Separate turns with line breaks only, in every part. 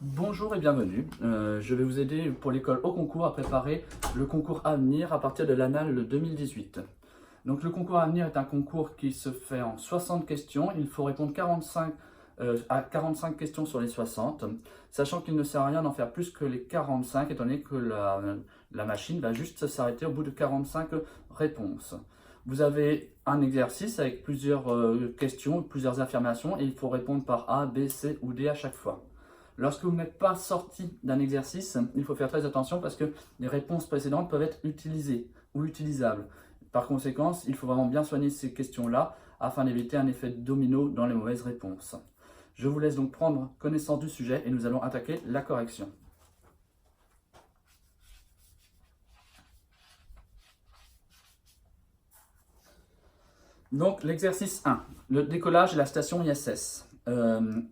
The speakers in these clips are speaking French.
Bonjour et bienvenue. Je vais vous aider pour l'école au concours à préparer le concours Avenir à partir de l'annale 2018. Donc le concours Avenir est un concours qui se fait en 60 questions. Il faut répondre à 45 questions sur les 60, sachant qu'il ne sert à rien d'en faire plus que les 45 étant donné que la machine va juste s'arrêter au bout de 45 réponses. Vous avez un exercice avec plusieurs questions, plusieurs affirmations et il faut répondre par A, B, C ou D à chaque fois. Lorsque vous n'êtes pas sorti d'un exercice, il faut faire très attention parce que les réponses précédentes peuvent être utilisées ou utilisables. Par conséquent, il faut vraiment bien soigner ces questions-là afin d'éviter un effet domino dans les mauvaises réponses. Je vous laisse donc prendre connaissance du sujet et nous allons attaquer la correction. Donc l'exercice 1, le décollage de la station ISS.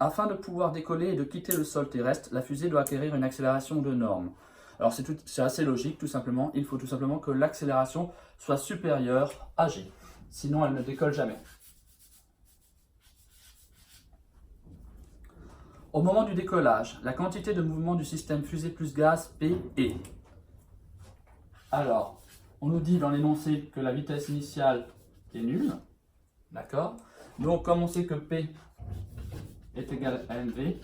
Afin de pouvoir décoller et de quitter le sol terrestre, la fusée doit acquérir une accélération de norme. Alors c'est assez logique, tout simplement. Il faut tout simplement que l'accélération soit supérieure à g. Sinon, elle ne décolle jamais. Au moment du décollage, la quantité de mouvement du système fusée plus gaz P est. Alors, on nous dit dans l'énoncé que la vitesse initiale est nulle. D'accord? Donc, comme on sait que P est égal à mv,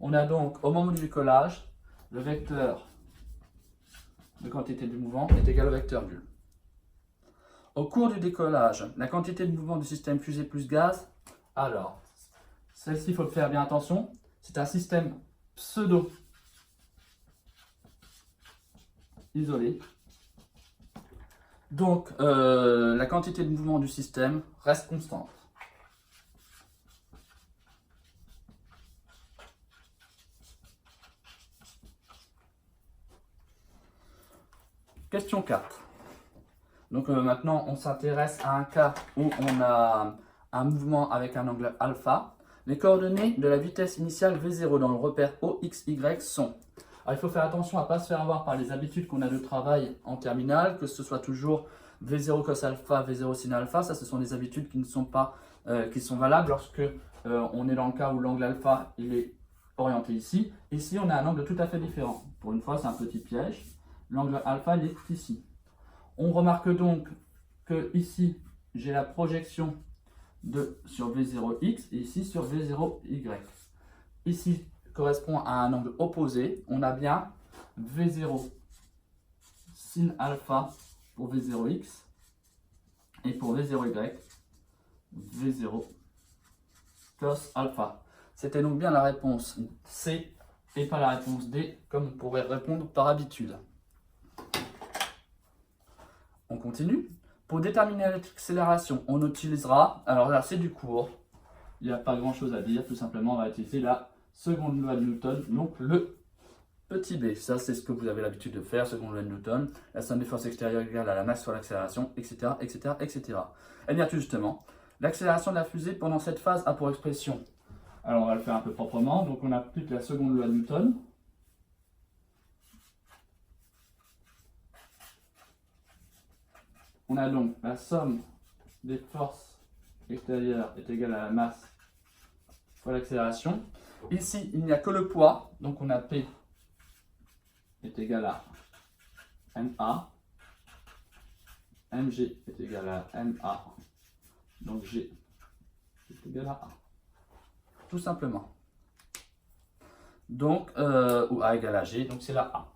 on a donc au moment du décollage, le vecteur de quantité du mouvement est égal au vecteur nul. Au cours du décollage, la quantité de mouvement du système fusée plus gaz, alors, celle-ci, il faut faire bien attention, c'est un système pseudo isolé. Donc, la quantité de mouvement du système reste constante. Question 4. Donc maintenant, on s'intéresse à un cas où on a un mouvement avec un angle alpha. Les coordonnées de la vitesse initiale V0 dans le repère OXY sont... Alors, il faut faire attention à ne pas se faire avoir par les habitudes qu'on a de travail en terminale, que ce soit toujours V0 cos alpha, V0 sin alpha. Ça, ce sont des habitudes qui ne sont pas qui sont valables lorsque on est dans le cas où l'angle alpha il est orienté ici. Ici, on a un angle tout à fait différent. Pour une fois, c'est un petit piège. L'angle alpha il est ici. On remarque donc que ici, j'ai la projection sur V0x et ici sur V0y. Ici correspond à un angle opposé. On a bien V0 sin alpha pour V0x et pour V0y, V0 cos alpha. C'était donc bien la réponse C et pas la réponse D, comme on pourrait répondre par habitude. On continue. Pour déterminer l'accélération, on utilisera, alors là c'est du cours, il n'y a pas grand chose à dire, tout simplement on va utiliser la seconde loi de Newton, donc le petit b. Ça c'est ce que vous avez l'habitude de faire, seconde loi de Newton, la somme des forces extérieures égale à la masse fois l'accélération, etc., etc., etc. Eh bien tout justement, l'accélération de la fusée pendant cette phase a pour expression, alors on va le faire un peu proprement, donc on applique la seconde loi de Newton. On a donc la somme des forces extérieures est égale à la masse fois l'accélération. Ici, il n'y a que le poids, donc on a P est égal à MA. MG est égal à MA. Donc G est égal à A. Tout simplement. Donc, ou A égale à G, donc c'est la A.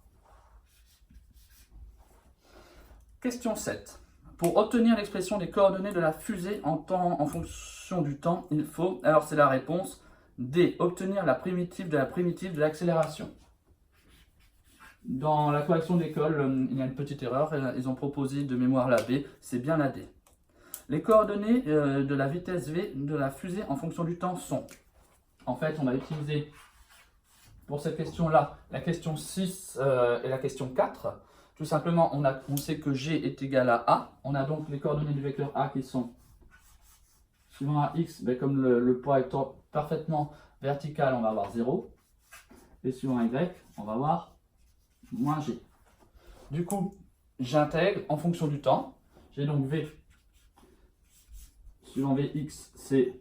Question 7. Pour obtenir l'expression des coordonnées de la fusée en fonction du temps, il faut, alors c'est la réponse D, obtenir la primitive de l'accélération. Dans la correction d'école, il y a une petite erreur, ils ont proposé de mémoire la B, c'est bien la D. Les coordonnées de la vitesse V de la fusée en fonction du temps sont, en fait on va utiliser pour cette question-là la question 6 et la question 4. Tout simplement, on sait que G est égal à A. On a donc les coordonnées du vecteur A qui sont, suivant à X, ben comme le poids est parfaitement vertical, on va avoir 0. Et suivant Y, on va avoir moins G. Du coup, j'intègre en fonction du temps. J'ai donc V, suivant Vx, c'est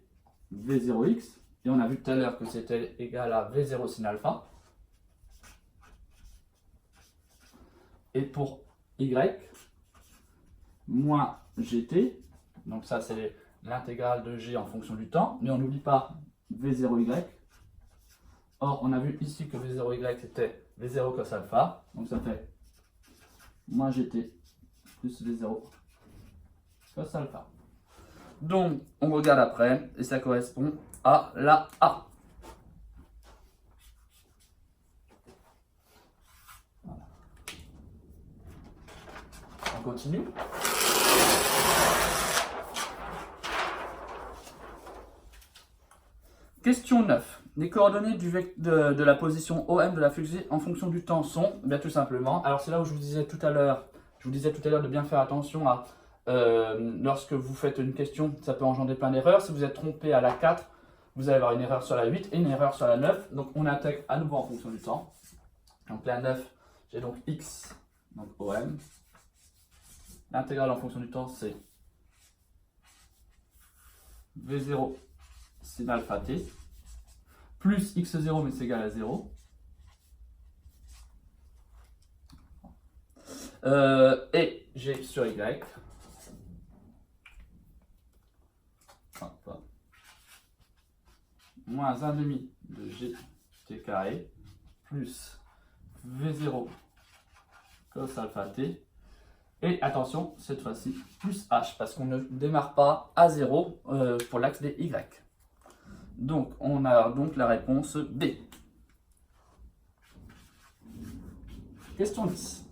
V0x. Et on a vu tout à l'heure que c'était égal à V0 sin alpha. Et pour y, moins gt, donc ça c'est l'intégrale de g en fonction du temps, mais on n'oublie pas v0y. Or, on a vu ici que v0y c'était v0 cos alpha, donc ça fait moins gt plus v0 cos alpha. Donc, on regarde après, et ça correspond à la A. Voilà. On continue. Question 9. Les coordonnées de la position OM de la fusée en fonction du temps sont, bien tout simplement, alors c'est là où je vous disais tout à l'heure de bien faire attention à lorsque vous faites une question, ça peut engendrer plein d'erreurs. Si vous êtes trompé à la 4, vous allez avoir une erreur sur la 8 et une erreur sur la 9. Donc on intègre à nouveau en fonction du temps. Donc la 9, j'ai donc x, donc OM. L'intégrale en fonction du temps, c'est V0 sin alpha t, plus x0, mais c'est égal à 0. Et g sur y. Hop. Moins 1 demi de gt carré, plus v0 cos alpha t. Et attention, cette fois-ci, plus h, parce qu'on ne démarre pas à 0 pour l'axe des y. Donc, on a donc la réponse B. Question 10.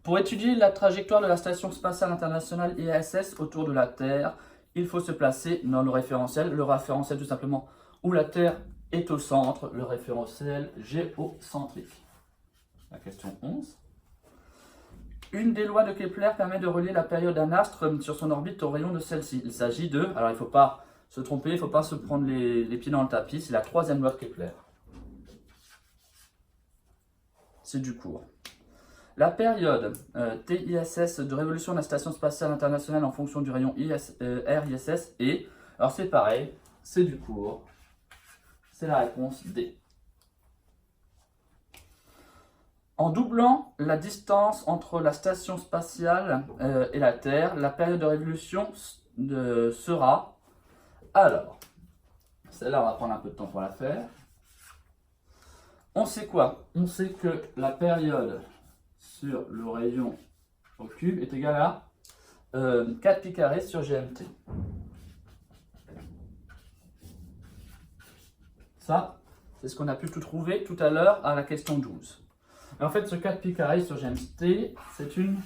Pour étudier la trajectoire de la Station spatiale internationale ISS autour de la Terre, il faut se placer dans le référentiel. Le référentiel, tout simplement, où la Terre est au centre, le référentiel géocentrique. La question 11. Une des lois de Kepler permet de relier la période d'un astre sur son orbite au rayon de celle-ci. Il s'agit de, alors il ne faut pas se tromper, il ne faut pas se prendre les pieds dans le tapis, c'est la troisième loi de Kepler. C'est du cours. La période TISS de révolution de la Station spatiale internationale en fonction du rayon RISS est, alors c'est pareil, c'est du cours, c'est la réponse D. En doublant la distance entre la station spatiale et la Terre, la période de révolution sera... Alors, celle-là, on va prendre un peu de temps pour la faire. On sait quoi? On sait que la période sur le rayon au cube est égale à 4 pi carré sur GMT. Ça, c'est ce qu'on a pu tout trouver tout à l'heure à la question 12. Et en fait, ce 4 pi carré sur GMT, c'est une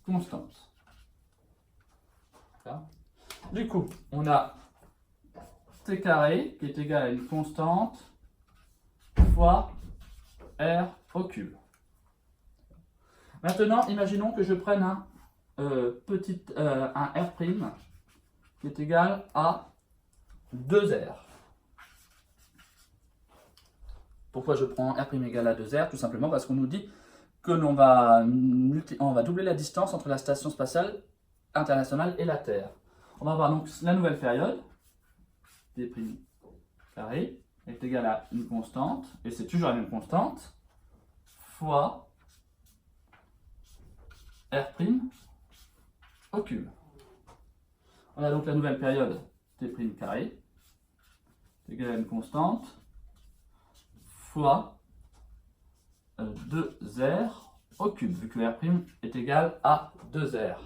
constante. Du coup, on a t carré qui est égal à une constante fois r au cube. Maintenant, imaginons que je prenne un r' qui est égal à 2r. Pourquoi je prends r' égale à 2r? Tout simplement parce qu'on nous dit que l'on va doubler la distance entre la Station spatiale internationale et la Terre. On va avoir donc la nouvelle période, t' carré, est égale à une constante, et c'est toujours la même constante, fois r' au cube. On a donc la nouvelle période, t' carré, est égale à une constante, fois 2r au cube, vu que r' est égal à 2r.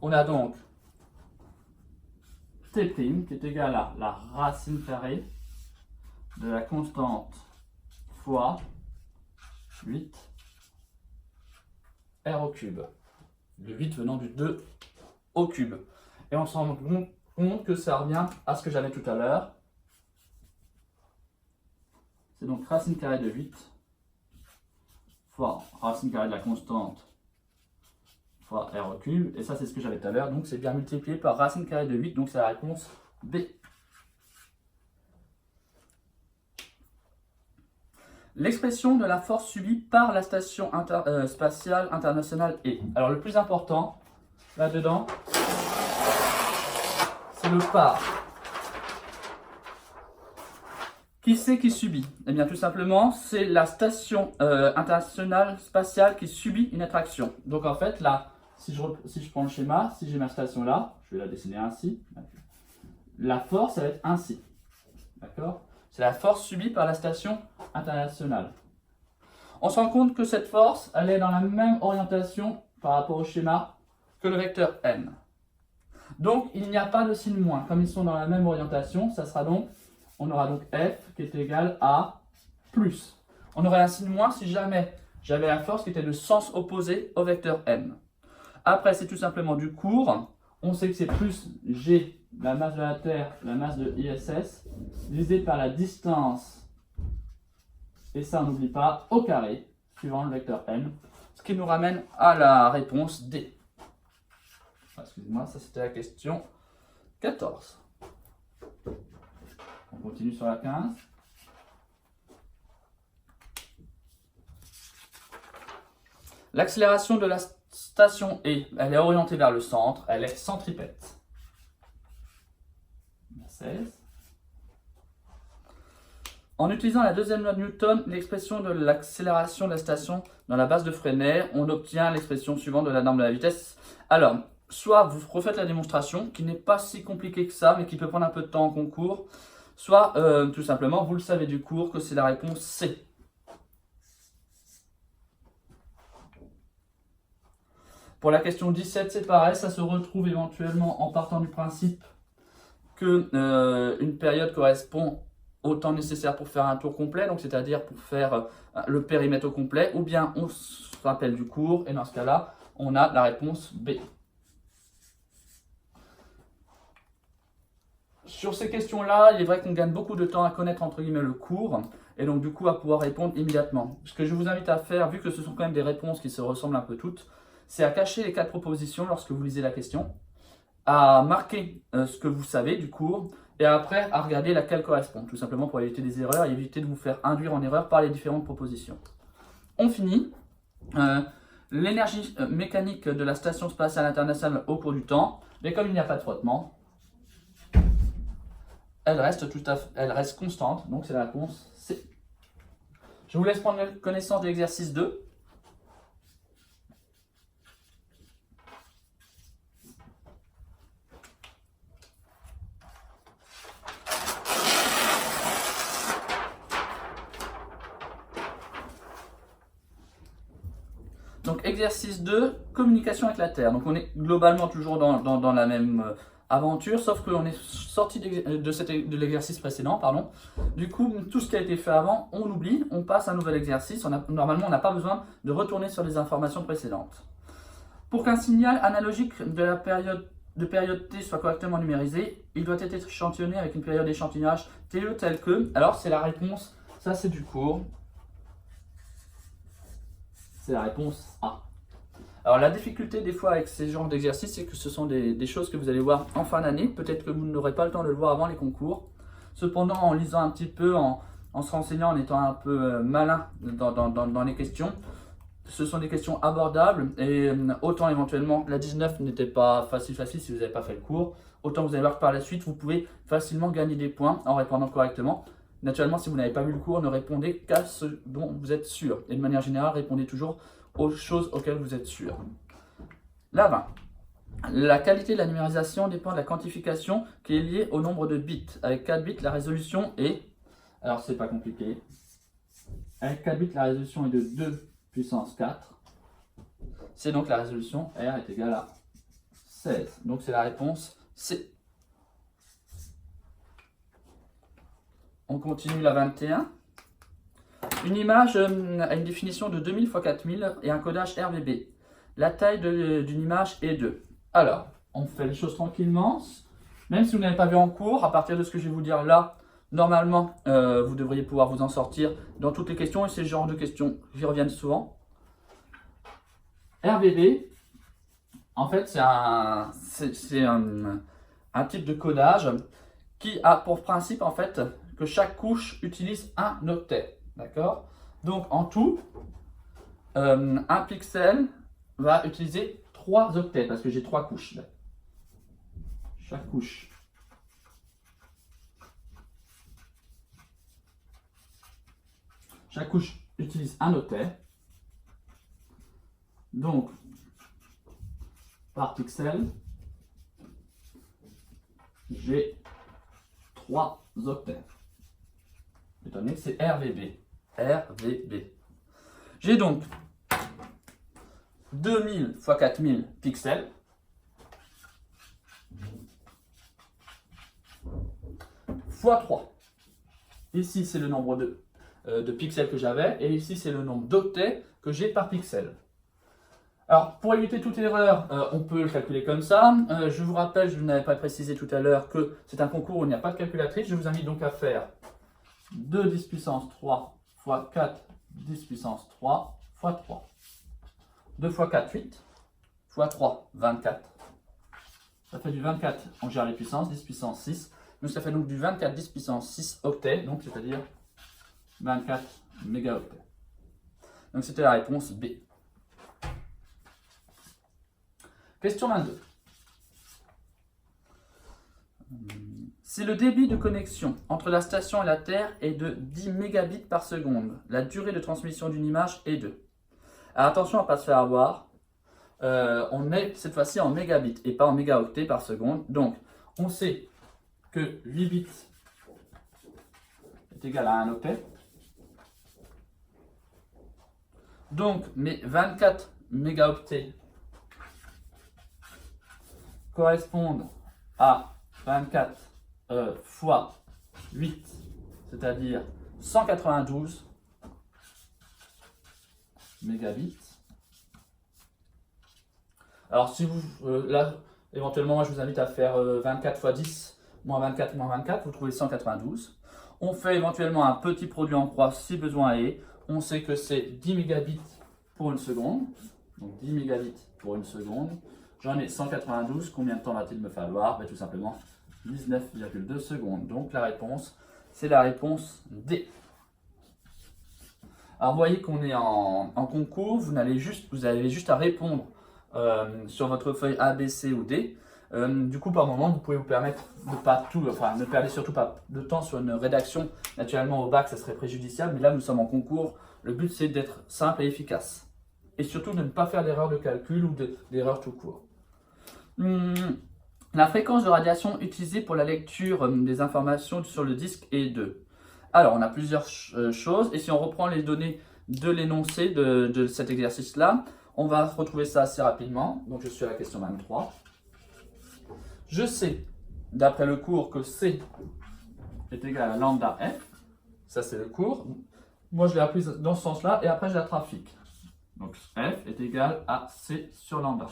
On a donc t' qui est égal à la racine carrée de la constante fois 8 r au cube. Le 8 venant du 2 au cube. Et on se rend compte que ça revient à ce que j'avais tout à l'heure. C'est donc racine carrée de 8 fois racine carrée de la constante fois r au cube. Et ça, c'est ce que j'avais tout à l'heure. Donc, c'est bien multiplié par racine carrée de 8. Donc, c'est la réponse B. L'expression de la force subie par la Station spatiale internationale est. Alors, le plus important, là-dedans, c'est le par. Qui c'est qui subit? Eh bien, tout simplement, c'est la station internationale spatiale qui subit une attraction. Donc, en fait, là, si je prends le schéma, si j'ai ma station là, je vais la dessiner ainsi. La force, ça va être ainsi. D'accord? C'est la force subie par la station internationale. On se rend compte que cette force, elle est dans la même orientation par rapport au schéma que le vecteur m. Donc, il n'y a pas de signe moins. Comme ils sont dans la même orientation, ça sera donc, on aura donc F qui est égal à plus. On aurait un signe moins si jamais j'avais la force qui était de sens opposé au vecteur m. Après, c'est tout simplement du cours. On sait que c'est plus G, la masse de la Terre, la masse de ISS, divisé par la distance, et ça on n'oublie pas, au carré, suivant le vecteur m, ce qui nous ramène à la réponse D. Excusez-moi, ça c'était la question 14. On continue sur la 15. L'accélération de la station E, elle est orientée vers le centre, elle est centripète. 16. En utilisant la deuxième loi de Newton, l'expression de l'accélération de la station dans la base de Freinet, on obtient l'expression suivante de la norme de la vitesse. Alors, soit vous refaites la démonstration, qui n'est pas si compliquée que ça, mais qui peut prendre un peu de temps en concours, soit tout simplement, vous le savez du cours, que c'est la réponse C. Pour la question 17, c'est pareil, ça se retrouve éventuellement en partant du principe que une période correspond au temps nécessaire pour faire un tour complet, donc c'est-à-dire pour faire le périmètre au complet, ou bien on se rappelle du cours, et dans ce cas-là, on a la réponse B. Sur ces questions-là, il est vrai qu'on gagne beaucoup de temps à connaître entre guillemets le cours, et donc du coup à pouvoir répondre immédiatement. Ce que je vous invite à faire, vu que ce sont quand même des réponses qui se ressemblent un peu toutes, c'est à cacher les 4 propositions lorsque vous lisez la question, à marquer ce que vous savez du cours, et après à regarder laquelle correspond, tout simplement pour éviter des erreurs et éviter de vous faire induire en erreur par les différentes propositions. On finit. L'énergie mécanique de la Station spatiale internationale au cours du temps, mais comme il n'y a pas de frottement, elle reste constante, donc c'est la réponse C. Je vous laisse prendre connaissance de l'exercice 2. Donc exercice 2, communication avec la Terre. Donc on est globalement toujours dans la même aventure, sauf qu'on est sorti de l'exercice précédent. Pardon. Du coup, tout ce qui a été fait avant, on oublie, on passe à un nouvel exercice. Normalement, on n'a pas besoin de retourner sur les informations précédentes. Pour qu'un signal analogique de période T soit correctement numérisé, il doit être échantillonné avec une période d'échantillonnage TE telle que... Alors c'est la réponse, ça c'est du cours. C'est la réponse A. Alors la difficulté des fois avec ces genres d'exercices, c'est que ce sont des choses que vous allez voir en fin d'année. Peut-être que vous n'aurez pas le temps de le voir avant les concours. Cependant, en lisant un petit peu, en se renseignant, en étant un peu malin dans les questions, ce sont des questions abordables. Et autant éventuellement, la 19 n'était pas facile si vous n'avez pas fait le cours. Autant vous allez voir que par la suite, vous pouvez facilement gagner des points en répondant correctement. Naturellement, si vous n'avez pas vu le cours, ne répondez qu'à ce dont vous êtes sûr. Et de manière générale, répondez toujours aux choses auxquelles vous êtes sûr. La 20. La qualité de la numérisation dépend de la quantification qui est liée au nombre de bits. Avec 4 bits, la résolution est... Alors, c'est pas compliqué. Avec 4 bits, la résolution est de 2 puissance 4. C'est donc la résolution R est égale à 16. Donc, c'est la réponse C. On continue la 21. Une image a une définition de 2000 x 4000 et un codage RVB. La taille d'une image est de... Alors, on fait les choses tranquillement. Même si vous n'avez pas vu en cours, à partir de ce que je vais vous dire là, normalement, vous devriez pouvoir vous en sortir dans toutes les questions. Et c'est le genre de questions qui reviennent souvent. RVB, en fait, c'est un type de codage qui a pour principe, en fait, que chaque couche utilise un octet. D'accord? Donc, en tout, un pixel va utiliser 3 octets, parce que j'ai 3 couches. Là. Chaque couche Chaque couche utilise un octet. Donc, par pixel, j'ai 3 octets. Étant donné que c'est RVB. RVB. J'ai donc 2000 x 4000 pixels. Fois 3. Ici, c'est le nombre de pixels que j'avais. Et ici, c'est le nombre d'octets que j'ai par pixel. Alors, pour éviter toute erreur, on peut le calculer comme ça. Je vous rappelle, je n'avais pas précisé tout à l'heure que c'est un concours où il n'y a pas de calculatrice. Je vous invite donc à faire 2 10 puissance 3 fois 4 10 puissance 3 fois 3. 2 fois 4, 8. Fois 3, 24. Ça fait du 24, on gère les puissances, 10 puissance 6. Donc ça fait donc du 24 10 puissance 6 octets, donc c'est-à-dire 24 mégaoctets. Donc c'était la réponse B. Question 22. Si le débit de connexion entre la station et la Terre est de 10 mégabits par seconde, la durée de transmission d'une image est de... Alors attention à ne pas se faire avoir, on est cette fois-ci en mégabits et pas en mégaoctets par seconde. Donc on sait que 8 bits est égal à 1 octet. Donc mes 24 mégaoctets correspondent à 24 fois 8, c'est-à-dire 192 mégabits. Alors si vous, là, éventuellement, moi, je vous invite à faire 24 fois 10, moins 24, moins 24, vous trouvez 192. On fait éventuellement un petit produit en croix si besoin est. On sait que c'est 10 mégabits pour une seconde. Donc 10 mégabits pour une seconde. J'en ai 192. Combien de temps va-t-il me falloir? Tout simplement 19,2 secondes. Donc la réponse, c'est la réponse D. Alors vous voyez qu'on est en concours. Vous avez juste à répondre sur votre feuille A, B, C ou D. Du coup, par moment, vous pouvez vous permettre de ne perdez surtout pas de temps sur une rédaction. Naturellement, au bac, ça serait préjudiciable, mais là, nous sommes en concours. Le but, c'est d'être simple et efficace. Et surtout, de ne pas faire d'erreur de calcul ou d'erreur tout court. La fréquence de radiation utilisée pour la lecture des informations sur le disque est de... Alors, on a plusieurs choses. Et si on reprend les données de l'énoncé de cet exercice-là, on va retrouver ça assez rapidement. Donc, je suis à la question 23. Je sais, d'après le cours, que C est égal à lambda F. Ça, c'est le cours. Moi, je l'ai appris dans ce sens-là. Et après, je la trafique. Donc, F est égal à C sur lambda.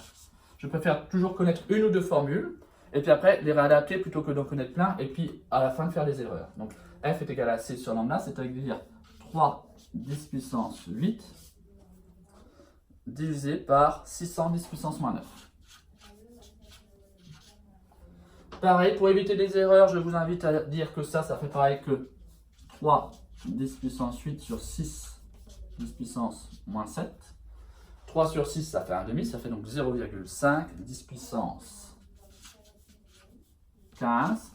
Je préfère toujours connaître une ou deux formules. Et puis après, les réadapter plutôt que d'en connaître plein. Et puis, à la fin, de faire des erreurs. Donc, F est égal à C sur lambda. C'est-à-dire 3 10 puissance 8 divisé par 610 puissance moins 9. Pareil, pour éviter des erreurs, je vous invite à dire que ça fait pareil que 3 10 puissance 8 sur 6 10 puissance moins 7. 3 sur 6, ça fait 1,5, ça fait donc 0,5 10 puissance 15.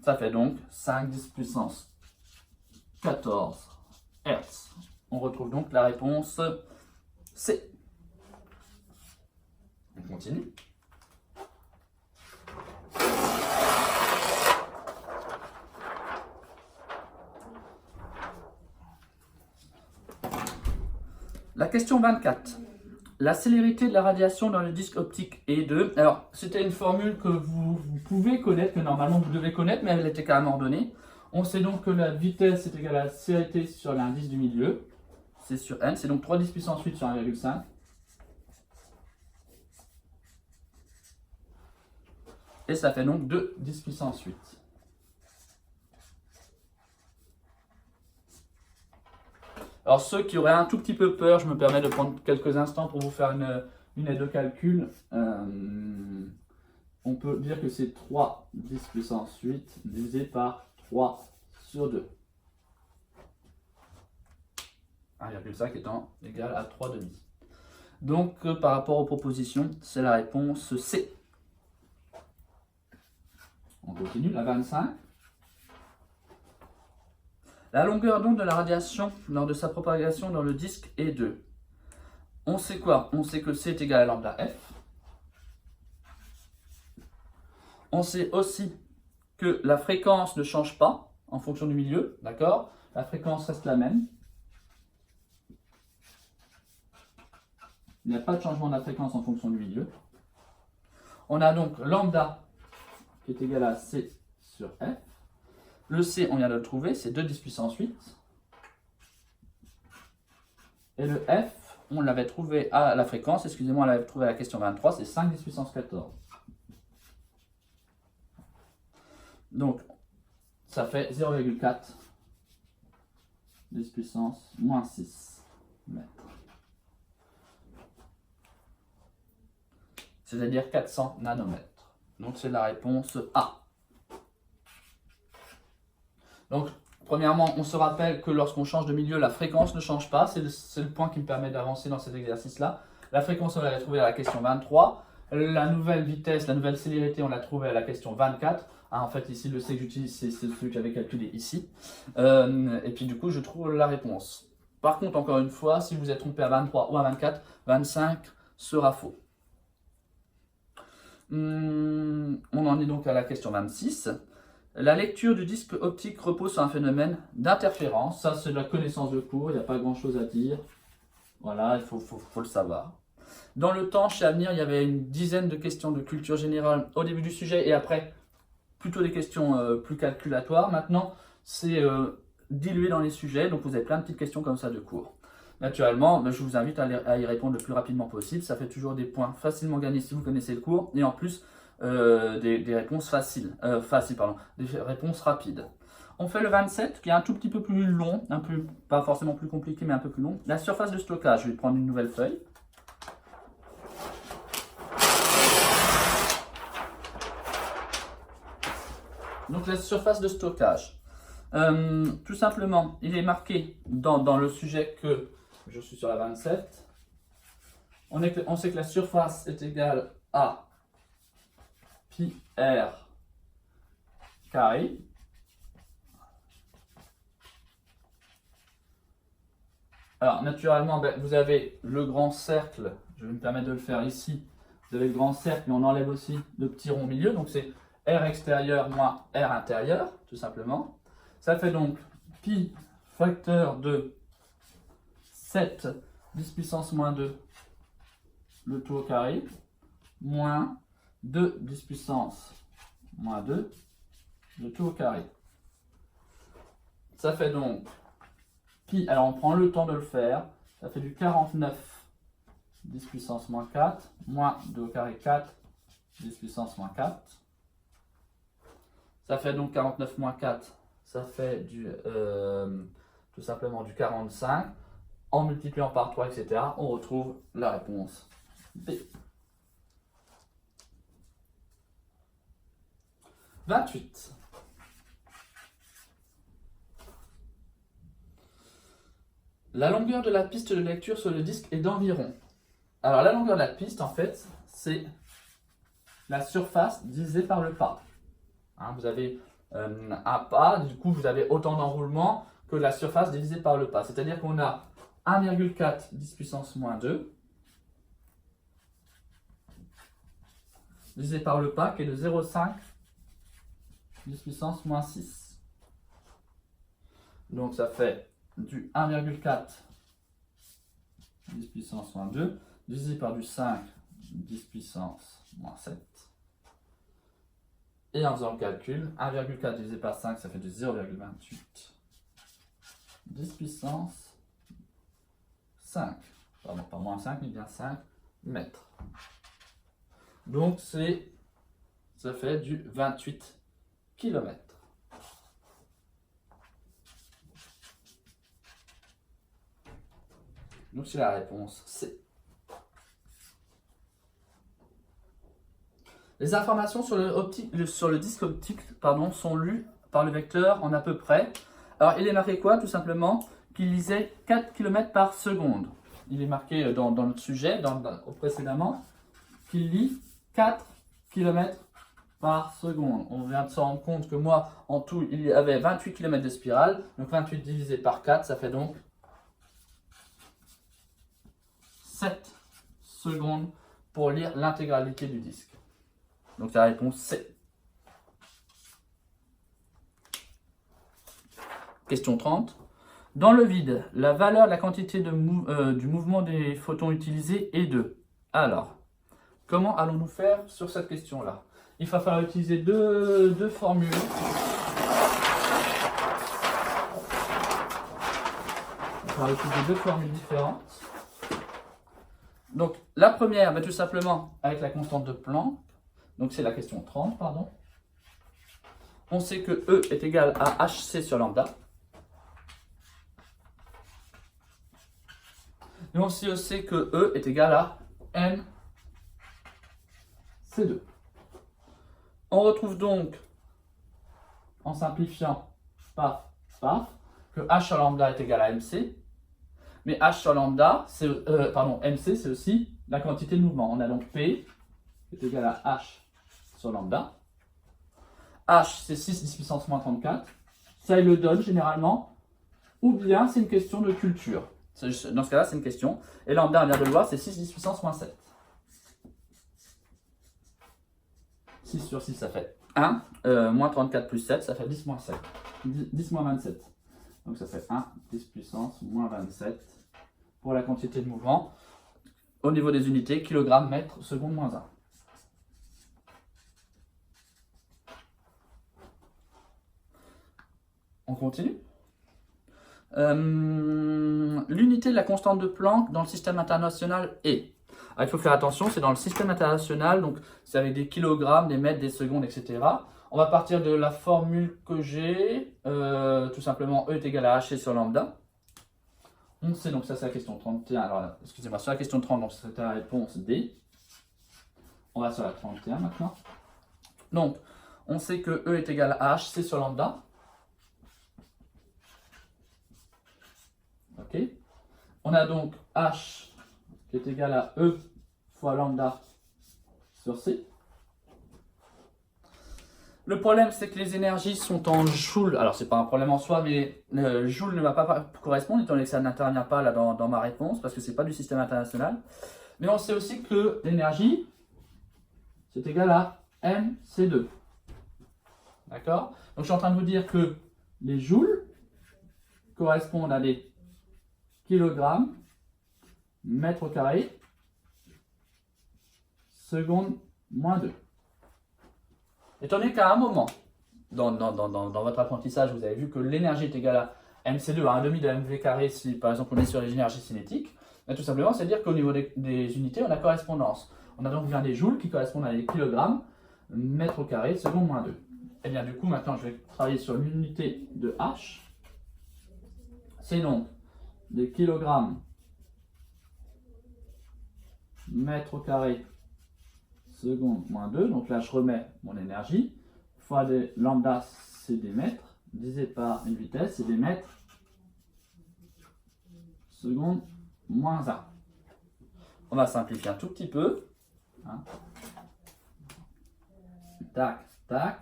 Ça fait donc 5 10 puissance 14 Hz. On retrouve donc la réponse C. On continue. La question 24. La célérité de la radiation dans le disque optique est de... Alors, c'était une formule que vous pouvez connaître, que normalement vous devez connaître, mais elle était quand même ordonnée. On sait donc que la vitesse est égale à la célérité sur l'indice du milieu. C'est sur n, c'est donc 3 10 puissance 8 sur 1,5. Et ça fait donc 2 10 puissance 8. Alors ceux qui auraient un tout petit peu peur, je me permets de prendre quelques instants pour vous faire une aide de calcul. On peut dire que c'est 3 10 puissance 8 divisé par 3 sur 2. 1,5 étant égal à 3 demi. Donc par rapport aux propositions, c'est la réponse C. On continue, la 25. La longueur d'onde de la radiation lors de sa propagation dans le disque est de... On sait quoi? On sait que C est égal à lambda F. On sait aussi que la fréquence ne change pas en fonction du milieu, d'accord? La fréquence reste la même. Il n'y a pas de changement de la fréquence en fonction du milieu. On a donc lambda qui est égal à C sur F. Le C, on vient de le trouver, c'est 2 10 puissance 8. Et le F, on l'avait trouvé à la fréquence, excusez-moi, on l'avait trouvé à la question 23, c'est 5 10 puissance 14. Donc, ça fait 0,4 10 puissance moins 6 mètres. C'est-à-dire 400 nanomètres. Donc, c'est la réponse A. Donc, premièrement, on se rappelle que lorsqu'on change de milieu, la fréquence ne change pas. C'est le point qui me permet d'avancer dans cet exercice-là. La fréquence, on l'avait trouvée à la question 23. La nouvelle vitesse, la nouvelle célérité, on l'a trouvée à la question 24. Ah, en fait, ici, le C que j'utilise, c'est celui que j'avais calculé ici. Et puis, du coup, je trouve la réponse. Par contre, encore une fois, si vous êtes trompé à 23 ou à 24, 25 sera faux. On en est donc à la question 26. La lecture du disque optique repose sur un phénomène d'interférence. Ça, c'est de la connaissance de cours, il n'y a pas grand-chose à dire. Voilà, il faut le savoir. Dans le temps, chez Avenir, il y avait une dizaine de questions de culture générale au début du sujet et après, plutôt des questions plus calculatoires. Maintenant, c'est dilué dans les sujets, donc vous avez plein de petites questions comme ça de cours. Naturellement, je vous invite à y répondre le plus rapidement possible. Ça fait toujours des points facilement gagnés si vous connaissez le cours. Et en plus, des réponses des réponses rapides. On fait le 27, qui est un tout petit peu plus long, pas forcément plus compliqué, mais un peu plus long. La surface de stockage, je vais prendre une nouvelle feuille. Donc la surface de stockage. Tout simplement, il est marqué dans le sujet que je suis sur la 27. On sait que la surface est égale à pi r carré. Alors naturellement, vous avez le grand cercle, je vais me permettre de le faire ici. Vous avez le grand cercle, mais on enlève aussi le petit rond au milieu. Donc c'est R extérieur moins R intérieur, tout simplement. Ça fait donc pi facteur de 7 10 puissance moins 2, le tout au carré, moins 2 10 puissance moins 2, le tout au carré. Ça fait donc pi, alors on prend le temps de le faire, ça fait du 49 10 puissance moins 4, moins 2 au carré 4, 10 puissance moins 4. Ça fait donc 49 moins 4, ça fait tout simplement du 45. En multipliant par 3, etc., on retrouve la réponse B. 28. La longueur de la piste de lecture sur le disque est d'environ. Alors la longueur de la piste, en fait, c'est la surface divisée par le pas. Hein, vous avez un pas, du coup vous avez autant d'enroulement que la surface divisée par le pas. C'est-à-dire qu'on a 1,4 10 puissance moins 2 divisé par le pas qui est de 0,5 10 puissance moins 6. Donc ça fait du 1,4 10 puissance moins 2 divisé par du 5 10 puissance moins 7. Et en faisant le calcul, 1,4 divisé par 5, ça fait du 0,28 10 puissance 5. Pardon, pas moins 5, mais bien 5 mètres. Donc ça fait du 28 km. Donc c'est la réponse C. Les informations sur le disque optique sont lues par le vecteur en à peu près. Alors il est marqué quoi? Tout simplement qu'il lisait 4 km par seconde. Il est marqué dans le sujet, précédemment, qu'il lit 4 km par seconde. On vient de se rendre compte que moi, en tout, il y avait 28 km de spirale. Donc 28 divisé par 4, ça fait donc 7 secondes pour lire l'intégralité du disque. Donc la réponse C. Question 30. Dans le vide, la valeur de la quantité du mouvement des photons utilisés est de. Alors, comment allons-nous faire sur cette question-là? Il va falloir utiliser deux formules. Il va falloir utiliser deux formules différentes. Donc, la première, tout simplement avec la constante de Planck. Donc, c'est la question 30, pardon. On sait que E est égal à hc sur lambda. Et on sait aussi que E est égal à mc2. On retrouve donc, en simplifiant, que h sur lambda est égal à mc. Mais h sur lambda, mc, c'est aussi la quantité de mouvement. On a donc P est égal à h sur lambda. H, c'est 6 10 puissance moins 34. Ça, il le donne généralement. Ou bien, c'est une question de culture. Dans ce cas-là, c'est une question. Et lambda, on vient de le voir, c'est 6 10 puissance moins 7. 6 sur 6, ça fait 1. Moins 34 plus 7, ça fait 10 moins 7. 10 moins 27. Donc ça fait 1, 10 puissance moins 27 pour la quantité de mouvement. Au niveau des unités, kg, mètre, seconde moins 1. On continue. L'unité de la constante de Planck dans le système international est. Alors, il faut faire attention, c'est dans le système international, donc c'est avec des kilogrammes, des mètres, des secondes, etc. On va partir de la formule que j'ai, tout simplement E est égal à hc sur lambda. On sait, donc ça c'est la question 31, alors excusez-moi, sur la question 30, donc c'était la réponse D. On va sur la 31 maintenant. Donc, on sait que E est égal à hc sur lambda. Ok. On a donc H qui est égal à E fois lambda sur C. Le problème, c'est que les énergies sont en joules. Alors, c'est pas un problème en soi, mais joule ne va pas correspondre, étant donné que ça n'intervient pas là dans ma réponse, parce que c'est pas du système international. Mais on sait aussi que l'énergie, c'est égal à mc2. D'accord? Donc, je suis en train de vous dire que les joules correspondent à des kilogrammes, mètre au carré, seconde moins 2. Étant donné qu'à un moment, dans votre apprentissage, vous avez vu que l'énergie est égale à mc2 à 1,5 de mv carré si par exemple on est sur les énergies cinétiques, tout simplement, c'est-à-dire qu'au niveau des unités, on a correspondance. On a donc bien des joules qui correspondent à des kilogrammes, mètre au carré, seconde moins 2. Et bien du coup, maintenant, je vais travailler sur l'unité de H. C'est donc des kilogrammes, mètre au carré, seconde moins 2. Donc là, je remets mon énergie. Fois des lambda, c'est des mètres. Divisé par une vitesse, c'est des mètres. Seconde moins 1. On va simplifier un tout petit peu. Hein. Tac, tac,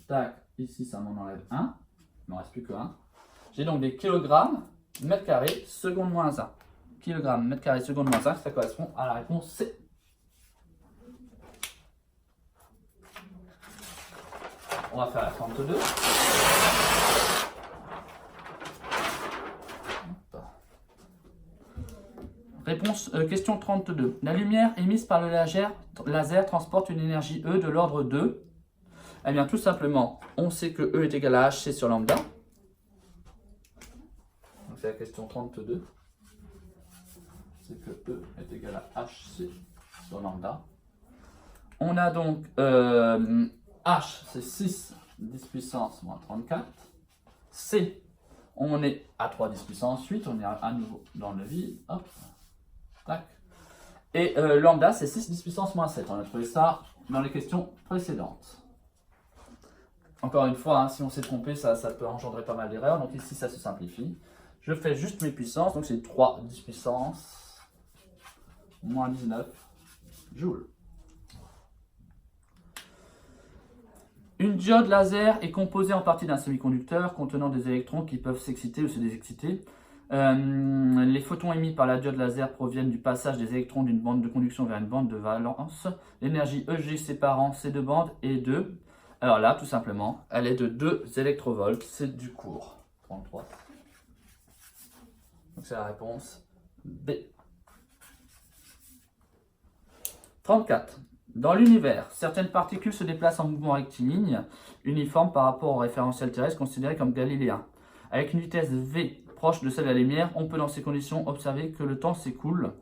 tac. Ici, ça m'en enlève 1. Il ne me reste plus que 1. J'ai donc des kilogrammes, mètre carré, seconde moins 1. Kilogrammes, mètre carré, seconde moins 1. Ça correspond à la réponse C. On va faire la 32. Réponse, question 32. La lumière émise par le laser transporte une énergie E de l'ordre de. Eh bien, tout simplement, on sait que E est égal à hc sur lambda. Donc, c'est la question 32. C'est que E est égal à hc sur lambda. On a donc H, c'est 6 10 puissance moins 34. C, on est à 3 10 puissance 8. On est à nouveau dans le vide. Hop. Tac. Et lambda, c'est 6 10 puissance moins 7. On a trouvé ça dans les questions précédentes. Encore une fois, hein, si on s'est trompé, ça peut engendrer pas mal d'erreurs. Donc ici, ça se simplifie. Je fais juste mes puissances. Donc c'est 3 10 puissance moins 19 joules. Une diode laser est composée en partie d'un semi-conducteur contenant des électrons qui peuvent s'exciter ou se désexciter. Les photons émis par la diode laser proviennent du passage des électrons d'une bande de conduction vers une bande de valence. L'énergie EG séparant ces deux bandes est de... Alors là, tout simplement, elle est de 2 électrovolts. C'est du cours. 33. Donc c'est la réponse B. 34. Dans l'univers, certaines particules se déplacent en mouvement rectiligne, uniforme par rapport au référentiel terrestre considéré comme galiléen. Avec une vitesse v proche de celle de la lumière, on peut dans ces conditions observer que le temps s'écoule.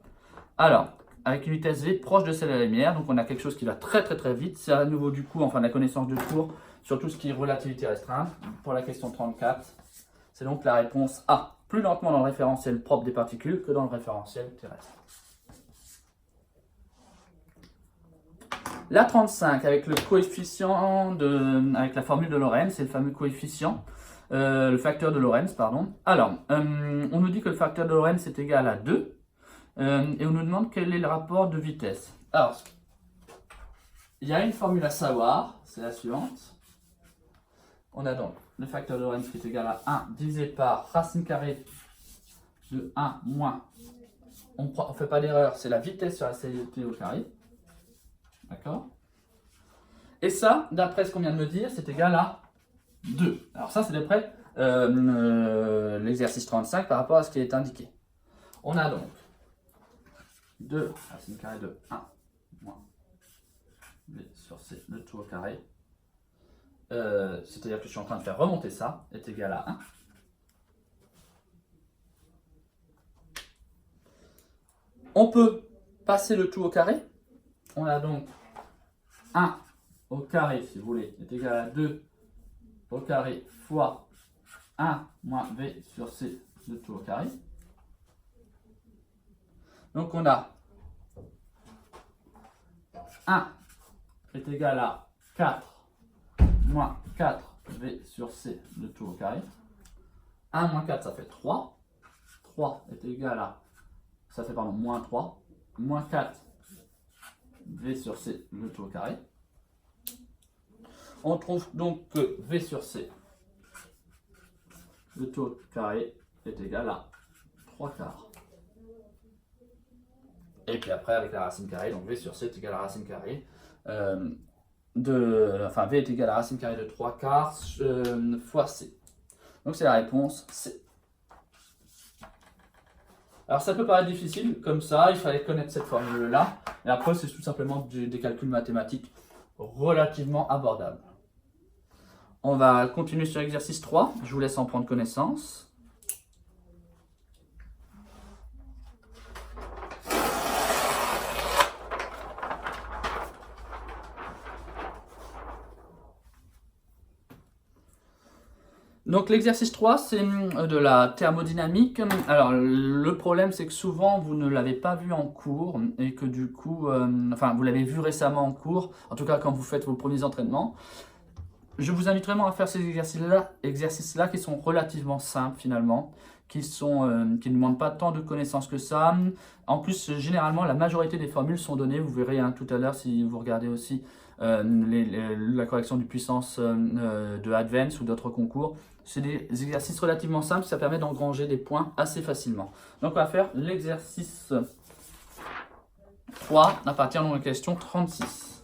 Alors, avec une vitesse v proche de celle de la lumière, donc on a quelque chose qui va très vite. C'est à nouveau du coup, enfin la connaissance de cours sur tout ce qui est relativité restreinte. Pour la question 34, c'est donc la réponse A. Plus lentement dans le référentiel propre des particules que dans le référentiel terrestre. La 35, avec le coefficient avec la formule de Lorentz, c'est le fameux coefficient, le facteur de Lorentz, pardon. Alors, on nous dit que le facteur de Lorentz est égal à 2, et on nous demande quel est le rapport de vitesse. Alors, il y a une formule à savoir, c'est la suivante. On a donc le facteur de Lorentz qui est égal à 1 divisé par racine carrée de 1 moins, on ne fait pas d'erreur, c'est la vitesse sur la CT au carré. D'accord? Et ça, d'après ce qu'on vient de me dire, c'est égal à 2. Alors ça, c'est d'après l'exercice 35 par rapport à ce qui est indiqué. On a donc 2 racine carrée de 1 moins b sur c, le tout au carré. C'est-à-dire que je suis en train de faire remonter ça, est égal à 1. On peut passer le tout au carré. On a donc 1 au carré, si vous voulez, est égal à 2 au carré fois 1 moins v sur c, le tout au carré. Donc on a 1 est égal à 4 moins 4v sur c, le tout au carré. 1 moins 4, ça fait 3. 3 est égal à, ça fait pardon, moins 3, moins 4 v sur c, le tout au carré. On trouve donc que v sur c, le tout au carré, est égal à 3 quarts. Et puis après, avec la racine carrée, donc v sur c est égal à la racine carrée enfin v est égal à la racine carrée de 3 quarts fois c. Donc c'est la réponse C. Alors ça peut paraître difficile, comme ça, il fallait connaître cette formule-là. Et après, c'est tout simplement des calculs mathématiques relativement abordables. On va continuer sur l'exercice 3. Je vous laisse en prendre connaissance. Donc l'exercice 3, c'est de la thermodynamique. Alors le problème, c'est que souvent vous ne l'avez pas vu en cours et que du coup, enfin vous l'avez vu récemment en cours, en tout cas quand vous faites vos premiers entraînements. Je vous invite vraiment à faire ces exercices-là qui sont relativement simples finalement, qui ne demandent pas tant de connaissances que ça. En plus, généralement, la majorité des formules sont données. Vous verrez tout à l'heure si vous regardez aussi la correction du puissance de Advance ou d'autres concours. C'est des exercices relativement simples, ça permet d'engranger des points assez facilement. Donc on va faire l'exercice 3 à partir de la question 36.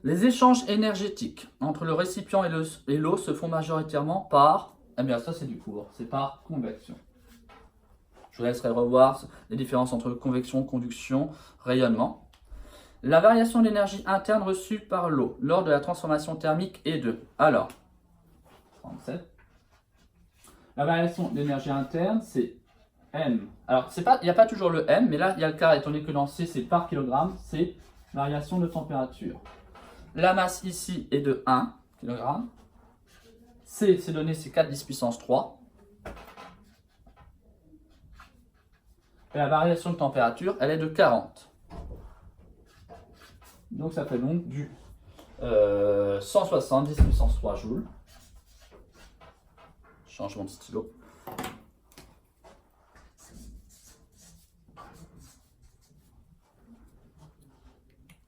Les échanges énergétiques entre le récipient et l'eau se font majoritairement par, eh bien ça c'est du cours, c'est par convection. Je vous laisserai revoir les différences entre convection, conduction, rayonnement. La variation d'énergie interne reçue par l'eau lors de la transformation thermique est de, alors, 37. La variation d'énergie interne, c'est M. Alors, il n'y a pas toujours le M, mais là, il y a le carré, étant donné que dans C, c'est par kilogramme, c'est variation de température. La masse ici est de 1 kg. C, c'est donné, c'est 4 10 puissance 3. Et la variation de température, elle est de 40. Donc ça fait donc du 170 puissance 3 joules. Changement de stylo.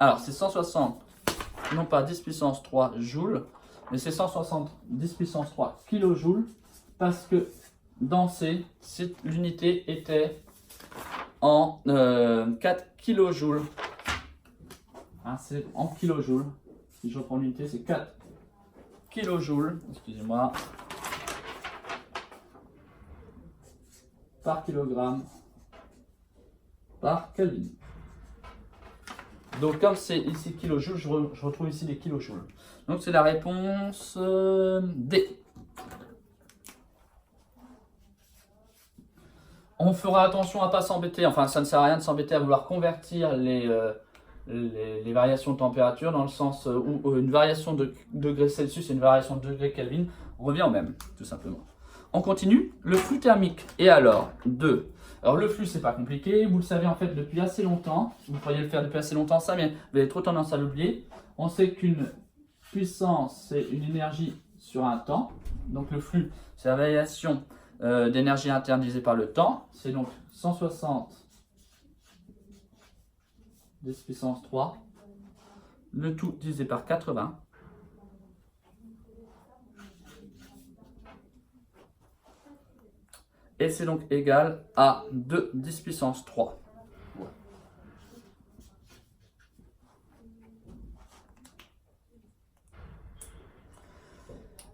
Alors, c'est 160, non pas 10 puissance 3 joules, mais c'est 160 10 puissance 3 kilojoules, parce que dans l'unité était en 4 kilojoules. Hein, c'est en kilojoules. Si je reprends l'unité, c'est 4 kilojoules, excusez-moi, par kilogramme par Kelvin. Donc comme c'est ici kilojoules, je retrouve ici les kilojoules. Donc c'est la réponse D. On fera attention à ne pas s'embêter, enfin ça ne sert à rien de s'embêter à vouloir convertir les variations de température, dans le sens où une variation de degrés Celsius et une variation de degrés Kelvin revient au même, tout simplement. On continue, le flux thermique. Et alors, 2. Alors le flux, c'est pas compliqué, vous le savez en fait depuis assez longtemps, vous pourriez le faire depuis assez longtemps, ça, mais vous avez trop tendance à l'oublier. On sait qu'une puissance, c'est une énergie sur un temps, donc le flux, c'est la variation d'énergie interne divisée par le temps, c'est donc 160 10 puissance 3, le tout divisé par 80. Et c'est donc égal à 2 10 puissance 3. Ouais.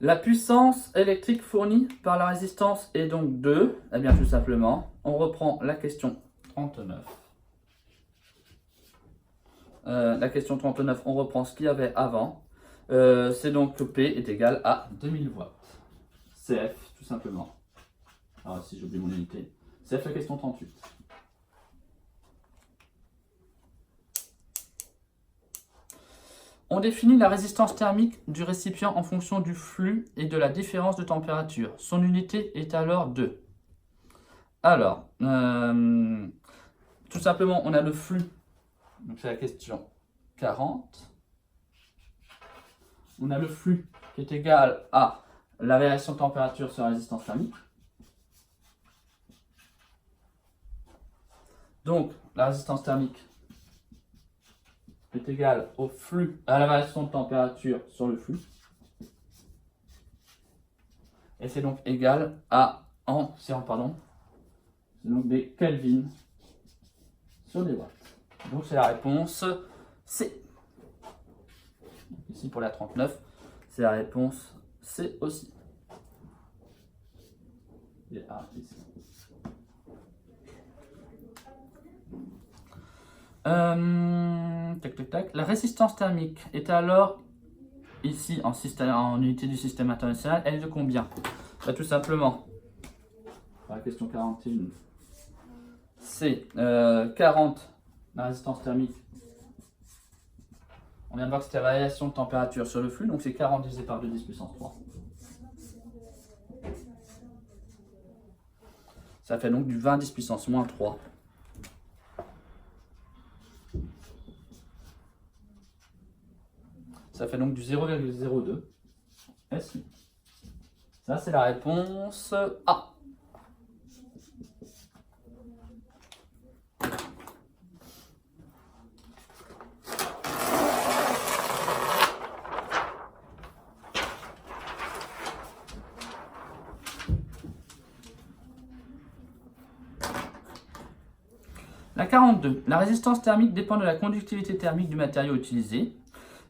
La puissance électrique fournie par la résistance est donc 2. Eh bien tout simplement, on reprend la question 39. La question 39, on reprend ce qu'il y avait avant. C'est donc que P est égal à 2000 watts. CF, tout simplement. Ah, si j'oublie mon unité. CF, la question 38. On définit la résistance thermique du récipient en fonction du flux et de la différence de température. Son unité est alors 2. Alors, tout simplement, on a le flux. Donc c'est la question 40. On a le flux qui est égal à la variation de température sur la résistance thermique. Donc la résistance thermique est égale au flux, à la variation de température sur le flux. Et c'est donc égal à c'est donc des Kelvin sur des watts. Donc c'est la réponse C. Donc ici pour la 39, c'est la réponse C aussi. Et A ici. La résistance thermique est alors ici en unité du système international, elle est de combien? Bah, tout simplement, la question 41, c'est 40, la résistance thermique. On vient de voir que c'était la variation de température sur le flux, donc c'est 40 divisé par 2 10 puissance 3. Ça fait donc du 20 10 puissance moins 3. Ça fait donc du 0,02 SI. Ça, c'est la réponse A. La 42. La résistance thermique dépend de la conductivité thermique du matériau utilisé,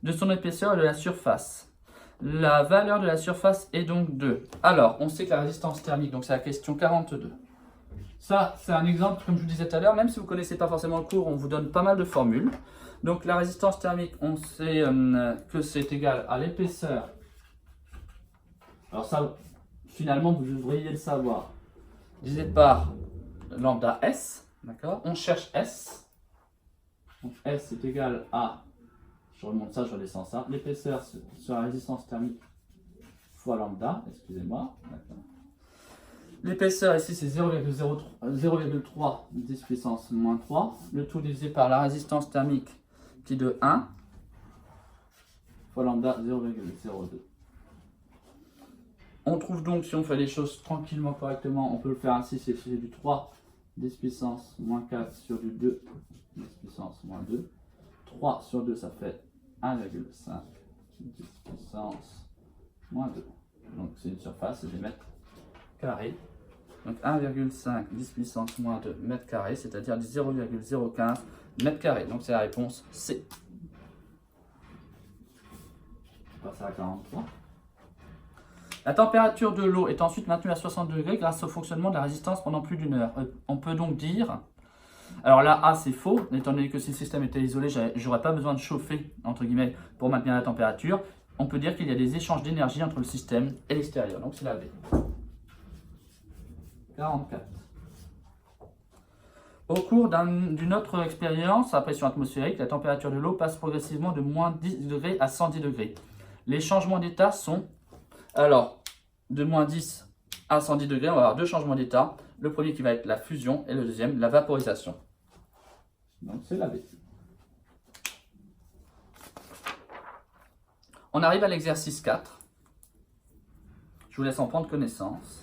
de son épaisseur et de la surface. La valeur de la surface est donc 2. Alors, on sait que la résistance thermique, donc c'est la question 42. Ça, c'est un exemple, comme je vous disais tout à l'heure, même si vous ne connaissez pas forcément le cours, on vous donne pas mal de formules. Donc la résistance thermique, on sait que c'est égal à l'épaisseur. Alors ça, finalement, vous devriez le savoir. Divisé par lambda S. D'accord. On cherche S. Donc S est égal à, je remonte ça, je redescends ça, l'épaisseur sur la résistance thermique fois lambda, excusez-moi. L'épaisseur ici c'est 0,3 10 puissance moins 3. Le tout divisé par la résistance thermique qui est de 1 fois lambda 0,02. On trouve donc, si on fait les choses tranquillement, correctement, on peut le faire ainsi, c'est du 3 10 puissance moins 4 sur du 2 10 puissance moins 2. 3 sur 2, ça fait 1,5 10 puissance moins 2. Donc c'est une surface, c'est des mètres carrés. Donc 1,5 10 puissance moins 2 mètres carrés, c'est-à-dire 0,015 mètres carrés. Donc c'est la réponse C. On passe à 43. La température de l'eau est ensuite maintenue à 60 degrés grâce au fonctionnement de la résistance pendant plus d'une heure. On peut donc dire, alors là A c'est faux, étant donné que si le système était isolé, j'aurais pas besoin de chauffer entre guillemets pour maintenir la température. On peut dire qu'il y a des échanges d'énergie entre le système et l'extérieur. Donc c'est la B. 44. Au cours d'une autre expérience à pression atmosphérique, la température de l'eau passe progressivement de moins 10 degrés à 110 degrés. Les changements d'état sont, alors, de moins 10 à 110 degrés, on va avoir deux changements d'état. Le premier qui va être la fusion et le deuxième, la vaporisation. Donc c'est la B. On arrive à l'exercice 4. Je vous laisse en prendre connaissance.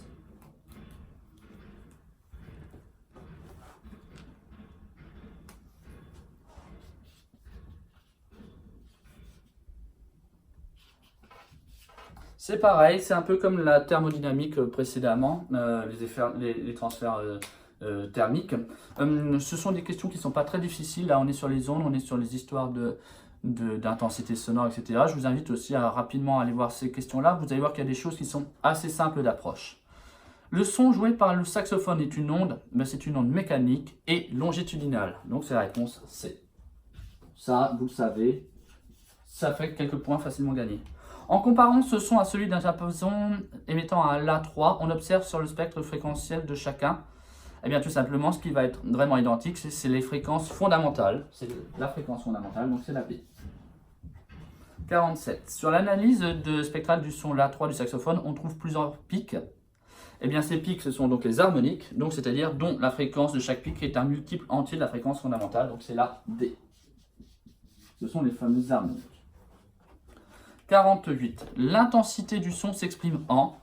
C'est pareil, c'est un peu comme la thermodynamique précédemment, les transferts thermiques. Ce sont des questions qui ne sont pas très difficiles. Là, on est sur les ondes, on est sur les histoires d'intensité sonore, etc. Je vous invite aussi à rapidement aller voir ces questions-là. Vous allez voir qu'il y a des choses qui sont assez simples d'approche. Le son joué par le saxophone est une onde, mais c'est une onde mécanique et longitudinale. Donc c'est la réponse C. Ça, vous le savez, ça fait quelques points facilement gagnés. En comparant ce son à celui d'un diapason émettant un La3, on observe sur le spectre fréquentiel de chacun, eh bien tout simplement ce qui va être vraiment identique, c'est les fréquences fondamentales. C'est la fréquence fondamentale, donc c'est la B. 47. Sur l'analyse spectrale du son La3 du saxophone, on trouve plusieurs pics. Eh bien ces pics, ce sont donc les harmoniques, donc c'est-à-dire dont la fréquence de chaque pic est un multiple entier de la fréquence fondamentale, donc c'est la D. Ce sont les fameuses harmoniques. 48. L'intensité du son s'exprime en...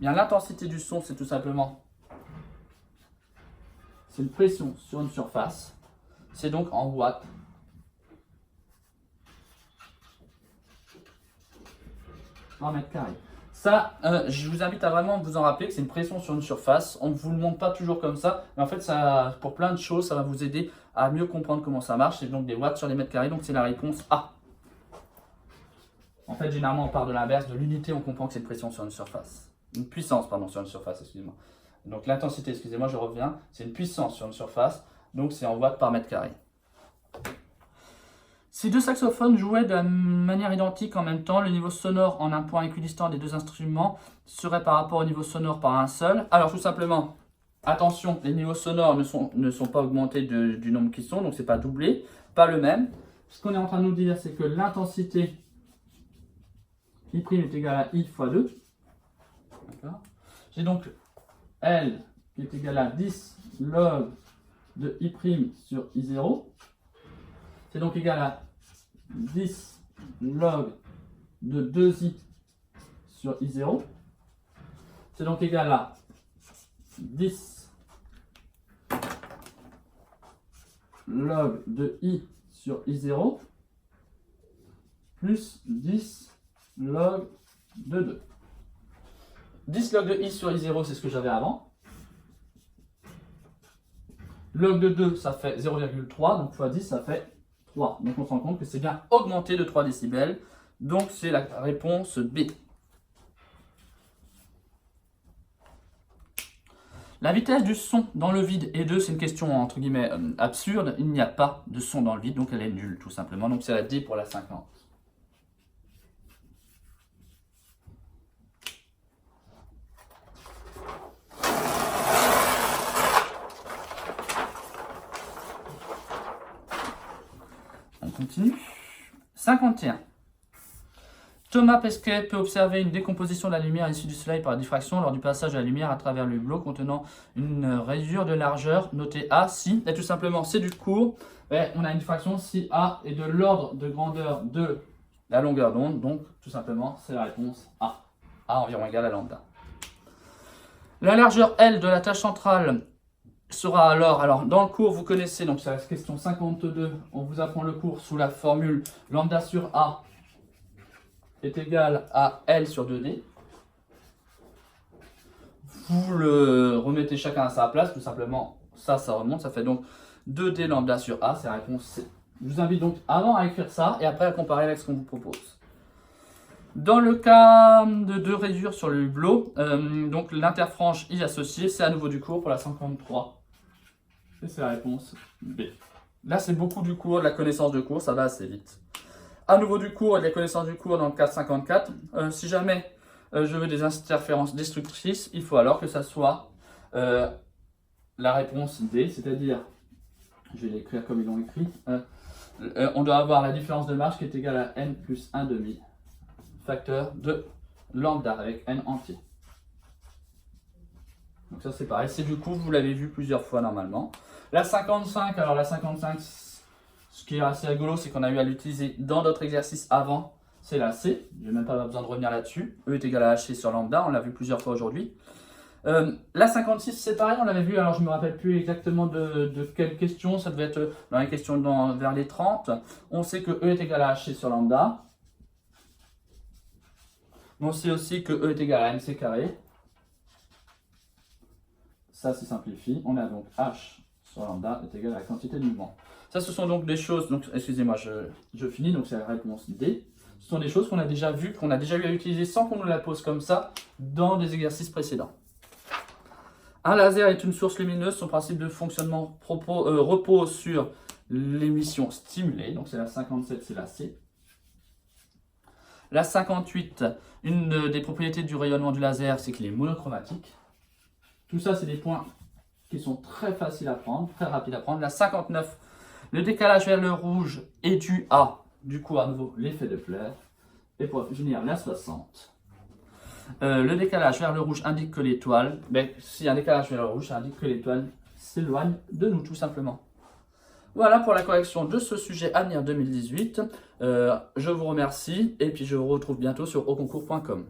Bien, l'intensité du son, c'est tout simplement... C'est une pression sur une surface. C'est donc en watts. Par mètre carré. Ça, je vous invite à vraiment vous en rappeler que c'est une pression sur une surface. On ne vous le montre pas toujours comme ça, mais en fait, ça, pour plein de choses, ça va vous aider à mieux comprendre comment ça marche. C'est donc des watts sur les mètres carrés, donc c'est la réponse A. En fait, généralement, on part de l'inverse, de l'unité, on comprend que c'est une pression sur une surface. Une puissance, pardon, sur une surface, excusez-moi. Donc l'intensité, excusez-moi, je reviens, c'est une puissance sur une surface, donc c'est en watts par mètre carré. Si deux saxophones jouaient de la manière identique en même temps, le niveau sonore en un point équidistant des deux instruments serait par rapport au niveau sonore par un seul. Alors tout simplement, attention, les niveaux sonores ne sont pas augmentés du nombre qui sont, donc c'est pas doublé, pas le même. Ce qu'on est en train de nous dire, c'est que l'intensité I' est égale à I fois 2. J'ai donc L qui est égal à 10 log de I' sur I0. C'est donc égal à 10 log de 2i sur I0. C'est donc égal à 10 log de I sur I0 plus 10 log de 2. 10 log de I sur I0, c'est ce que j'avais avant. Log de 2, ça fait 0,3, donc fois 10, ça fait 3. Donc on se rend compte que c'est bien augmenté de 3 décibels. Donc c'est la réponse B. La vitesse du son dans le vide est 2, c'est une question entre guillemets absurde. Il n'y a pas de son dans le vide, donc elle est nulle tout simplement. Donc c'est la D pour la 50. On continue. 51. Thomas Pesquet peut observer une décomposition de la lumière issue du soleil par diffraction lors du passage de la lumière à travers le hublot contenant une rayure de largeur notée A si, et tout simplement c'est du court, on a une diffraction si A est de l'ordre de grandeur de la longueur d'onde, donc tout simplement c'est la réponse A. A environ égale à lambda. La largeur L de la tâche centrale sera alors dans le cours, vous connaissez, donc c'est la question 52, on vous apprend le cours sous la formule lambda sur A est égal à L sur 2D. Vous le remettez chacun à sa place, tout simplement, ça remonte, ça fait donc 2D lambda sur A, c'est la réponse C. Je vous invite donc avant à écrire ça et après à comparer avec ce qu'on vous propose. Dans le cas de deux rayures sur le hublot, donc l'interfranche y associée, c'est à nouveau du cours pour la 53. Et c'est la réponse B. Là, c'est beaucoup du cours, de la connaissance de cours, ça va assez vite. À nouveau du cours et de la connaissance du cours dans le cas 54. Si jamais je veux des interférences destructrices, il faut alors que ça soit la réponse D, c'est-à-dire, je vais l'écrire comme ils l'ont écrit, on doit avoir la différence de marge qui est égale à n plus 1 demi, facteur de lambda avec n entier. Donc ça c'est pareil, c'est du coup, vous l'avez vu plusieurs fois normalement. La 55, alors la 55, ce qui est assez rigolo, c'est qu'on a eu à l'utiliser dans d'autres exercices avant, c'est la C, je n'ai même pas besoin de revenir là-dessus. E est égal à HC sur lambda, on l'a vu plusieurs fois aujourd'hui. La 56, c'est pareil, on l'avait vu, alors je ne me rappelle plus exactement de quelle question, ça devait être dans les questions vers les 30. On sait que E est égal à HC sur lambda. On sait aussi que E est égal à MC carré. Ça se simplifie, on a donc H sur lambda est égal à la quantité de mouvement. Ça, ce sont donc des choses, donc excusez-moi, je finis, donc c'est la réponse D. Ce sont des choses qu'on a déjà vues, qu'on a déjà eu à utiliser sans qu'on nous la pose comme ça dans des exercices précédents. Un laser est une source lumineuse, son principe de fonctionnement repose sur l'émission stimulée, donc c'est la 57, c'est la C. La 58, une des propriétés du rayonnement du laser, c'est qu'il est monochromatique. Tout ça, c'est des points qui sont très faciles à prendre, très rapides à prendre. La 59, le décalage vers le rouge est dû à, du coup, à nouveau, l'effet de Doppler. Et pour finir, la 60. Le décalage vers le rouge indique que l'étoile, s'il y a un décalage vers le rouge, ça indique que l'étoile s'éloigne de nous, tout simplement. Voilà pour la correction de ce sujet Avenir 2018. Je vous remercie et puis je vous retrouve bientôt sur auconcours.com.